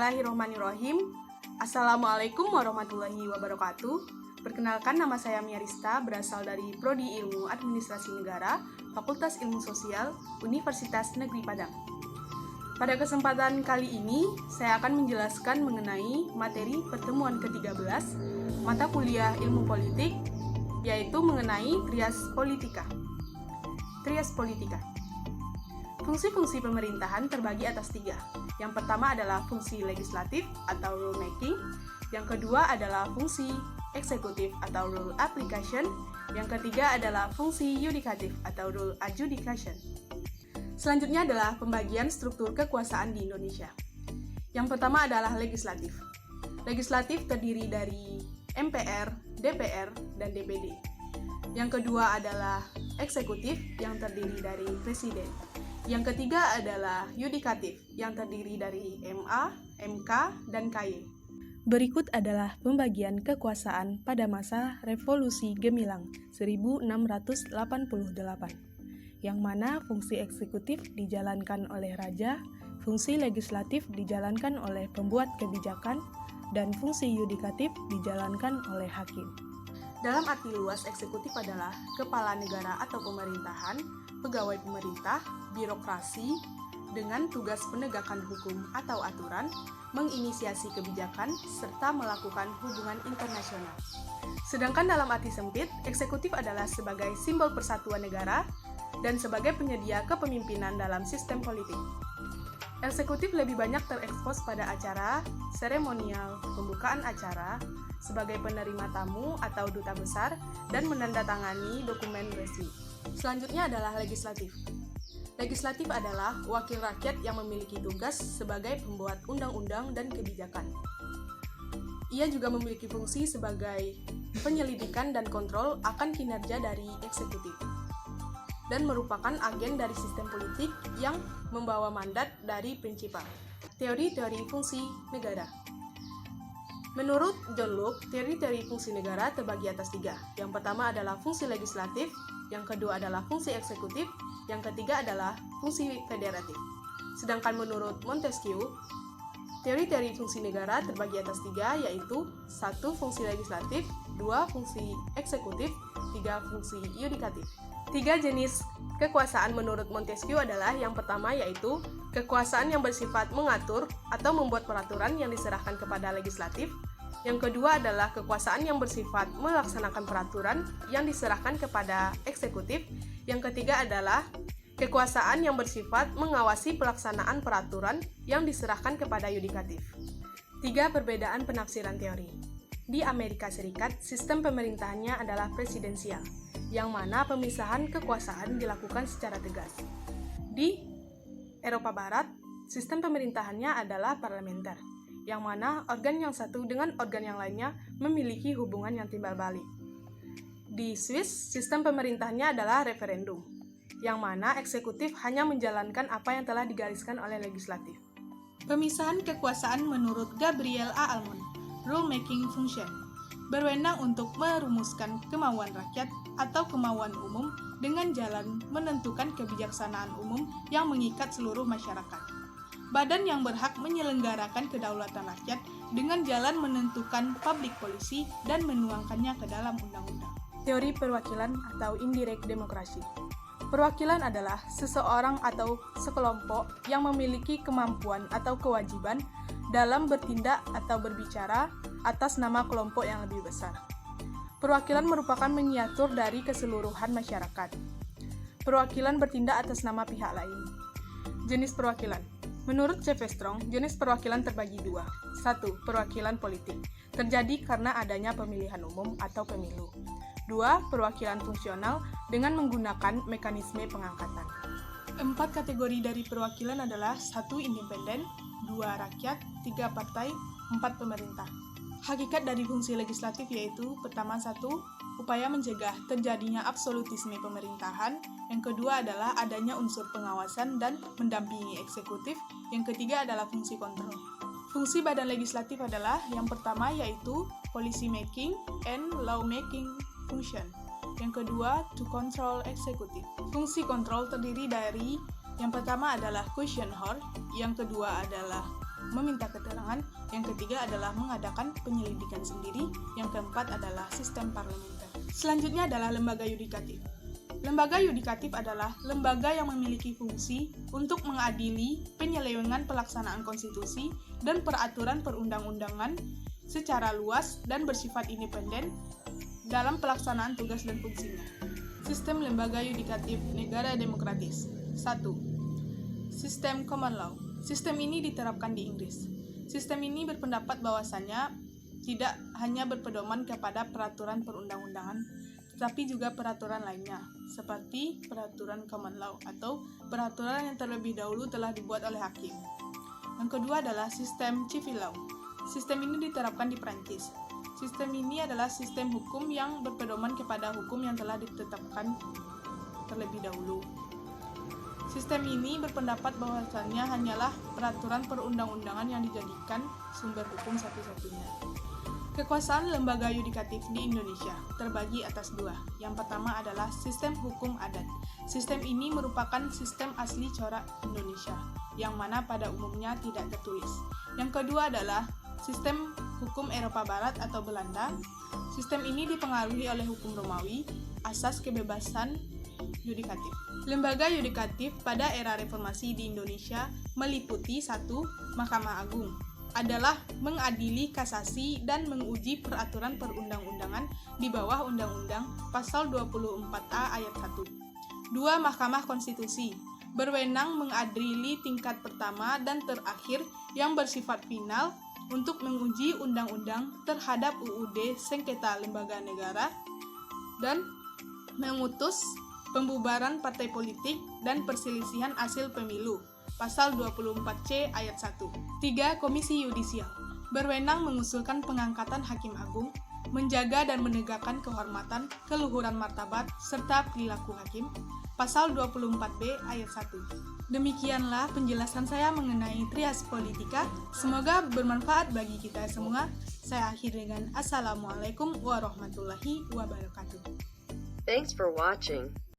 Bismillahirrahmanirrahim. Assalamualaikum warahmatullahi wabarakatuh. Perkenalkan, nama saya Miarista, berasal dari Prodi Ilmu Administrasi Negara, Fakultas Ilmu Sosial, Universitas Negeri Padang. Pada kesempatan kali ini, saya akan menjelaskan mengenai materi pertemuan ke-13, mata kuliah Ilmu Politik, yaitu mengenai Trias Politika. Trias Politika. Fungsi-fungsi pemerintahan terbagi atas 3. Yang pertama adalah fungsi legislatif atau rule making. Yang kedua adalah fungsi eksekutif atau rule application. Yang ketiga adalah fungsi yudikatif atau rule adjudication. Selanjutnya adalah pembagian struktur kekuasaan di Indonesia. Yang pertama adalah legislatif. Legislatif terdiri dari MPR, DPR, dan DPD. Yang kedua adalah eksekutif yang terdiri dari presiden. Yang ketiga adalah yudikatif yang terdiri dari MA, MK, dan KY. Berikut adalah pembagian kekuasaan pada masa Revolusi Gemilang 1688, yang mana fungsi eksekutif dijalankan oleh raja, fungsi legislatif dijalankan oleh pembuat kebijakan, dan fungsi yudikatif dijalankan oleh hakim. Dalam arti luas, eksekutif adalah kepala negara atau pemerintahan, pegawai pemerintah, birokrasi, dengan tugas penegakan hukum atau aturan, menginisiasi kebijakan, serta melakukan hubungan internasional. Sedangkan dalam arti sempit, eksekutif adalah sebagai simbol persatuan negara dan sebagai penyedia kepemimpinan dalam sistem politik. Eksekutif lebih banyak terekspos pada acara seremonial, pembukaan acara, sebagai penerima tamu atau duta besar, dan menandatangani dokumen resmi. Selanjutnya adalah legislatif. Legislatif adalah wakil rakyat yang memiliki tugas sebagai pembuat undang-undang dan kebijakan. Ia juga memiliki fungsi sebagai penyelidikan dan kontrol akan kinerja dari eksekutif, dan merupakan agen dari sistem politik yang membawa mandat dari prinsipal. Teori-teori fungsi negara. Menurut John Locke, teori-teori fungsi negara terbagi atas 3. Yang pertama adalah fungsi legislatif, yang kedua adalah fungsi eksekutif, yang ketiga adalah fungsi federatif. Sedangkan menurut Montesquieu, teori-teori fungsi negara terbagi atas 3, yaitu 1. Fungsi legislatif, 2. Fungsi eksekutif, 3. Fungsi yudikatif. 3 jenis kekuasaan menurut Montesquieu adalah yang pertama yaitu kekuasaan yang bersifat mengatur atau membuat peraturan yang diserahkan kepada legislatif. Yang kedua adalah kekuasaan yang bersifat melaksanakan peraturan yang diserahkan kepada eksekutif. Yang ketiga adalah kekuasaan yang bersifat mengawasi pelaksanaan peraturan yang diserahkan kepada yudikatif. 3 perbedaan penafsiran teori. Di Amerika Serikat, sistem pemerintahannya adalah presidensial, yang mana pemisahan kekuasaan dilakukan secara tegas. Di Eropa Barat, sistem pemerintahannya adalah parlementer, yang mana organ yang satu dengan organ yang lainnya memiliki hubungan yang timbal balik. Di Swiss, sistem pemerintahannya adalah referendum, yang mana eksekutif hanya menjalankan apa yang telah digariskan oleh legislatif. Pemisahan kekuasaan menurut Gabriel A. Almond, rule-making function, berwenang untuk merumuskan kemauan rakyat atau kemauan umum dengan jalan menentukan kebijaksanaan umum yang mengikat seluruh masyarakat. Badan yang berhak menyelenggarakan kedaulatan rakyat dengan jalan menentukan public policy dan menuangkannya ke dalam undang-undang. Teori perwakilan atau indirect demokrasi. Perwakilan adalah seseorang atau sekelompok yang memiliki kemampuan atau kewajiban dalam bertindak atau berbicara atas nama kelompok yang lebih besar. Perwakilan merupakan miniatur dari keseluruhan masyarakat. Perwakilan bertindak atas nama pihak lain. Jenis perwakilan. Menurut C.V. Strong, jenis perwakilan terbagi 2. 1. Perwakilan politik, terjadi karena adanya pemilihan umum atau pemilu. 2. Perwakilan fungsional dengan menggunakan mekanisme pengangkatan. 4 kategori dari perwakilan adalah 1. Independen, 2. Rakyat, 3. Partai, 4. Pemerintah. Hakikat dari fungsi legislatif yaitu pertama 1. Upaya mencegah terjadinya absolutisme pemerintahan. Yang kedua adalah adanya unsur pengawasan dan mendampingi eksekutif. Yang ketiga adalah fungsi kontrol. Fungsi badan legislatif adalah yang pertama yaitu policy making and law making function. Yang kedua, to control executive. Fungsi kontrol terdiri dari yang pertama adalah question hall, yang kedua adalah meminta keterangan, yang ketiga adalah mengadakan penyelidikan sendiri, yang keempat adalah sistem parlementer. Selanjutnya adalah lembaga yudikatif. Lembaga yudikatif adalah lembaga yang memiliki fungsi untuk mengadili penyelewengan pelaksanaan konstitusi dan peraturan perundang-undangan secara luas dan bersifat independen dalam pelaksanaan tugas dan fungsinya. Sistem lembaga yudikatif negara demokratis. 1. Sistem common law. Sistem ini diterapkan di Inggris. Sistem ini berpendapat bahwasannya tidak hanya berpedoman kepada peraturan perundang-undangan, tetapi juga peraturan lainnya, seperti peraturan common law atau peraturan yang terlebih dahulu telah dibuat oleh hakim. Yang kedua adalah sistem civil law. Sistem ini diterapkan di Prancis. Sistem ini adalah sistem hukum yang berpedoman kepada hukum yang telah ditetapkan terlebih dahulu. Sistem ini berpendapat bahwasannya hanyalah peraturan perundang-undangan yang dijadikan sumber hukum satu-satunya. Kekuasaan lembaga yudikatif di Indonesia terbagi atas dua. Yang pertama adalah sistem hukum adat. Sistem ini merupakan sistem asli corak Indonesia, yang mana pada umumnya tidak tertulis. Yang kedua adalah sistem hukum Eropa Barat atau Belanda. Sistem ini dipengaruhi oleh hukum Romawi, asas kebebasan yudikatif. Lembaga yudikatif pada era reformasi di Indonesia meliputi 1. Mahkamah Agung adalah mengadili kasasi dan menguji peraturan perundang-undangan di bawah Undang-Undang Pasal 24A ayat 1. 2. Mahkamah Konstitusi berwenang mengadili tingkat pertama dan terakhir yang bersifat final untuk menguji undang-undang terhadap UUD sengketa lembaga negara dan memutus pembubaran partai politik dan perselisihan hasil pemilu. Pasal 24C ayat 1. 3. Komisi Yudisial berwenang mengusulkan pengangkatan hakim agung, menjaga dan menegakkan kehormatan, keluhuran martabat, serta perilaku hakim. Pasal 24B ayat 1. Demikianlah penjelasan saya mengenai trias politika. Semoga bermanfaat bagi kita semua. Saya akhiri dengan Assalamualaikum warahmatullahi wabarakatuh. Thanks for watching.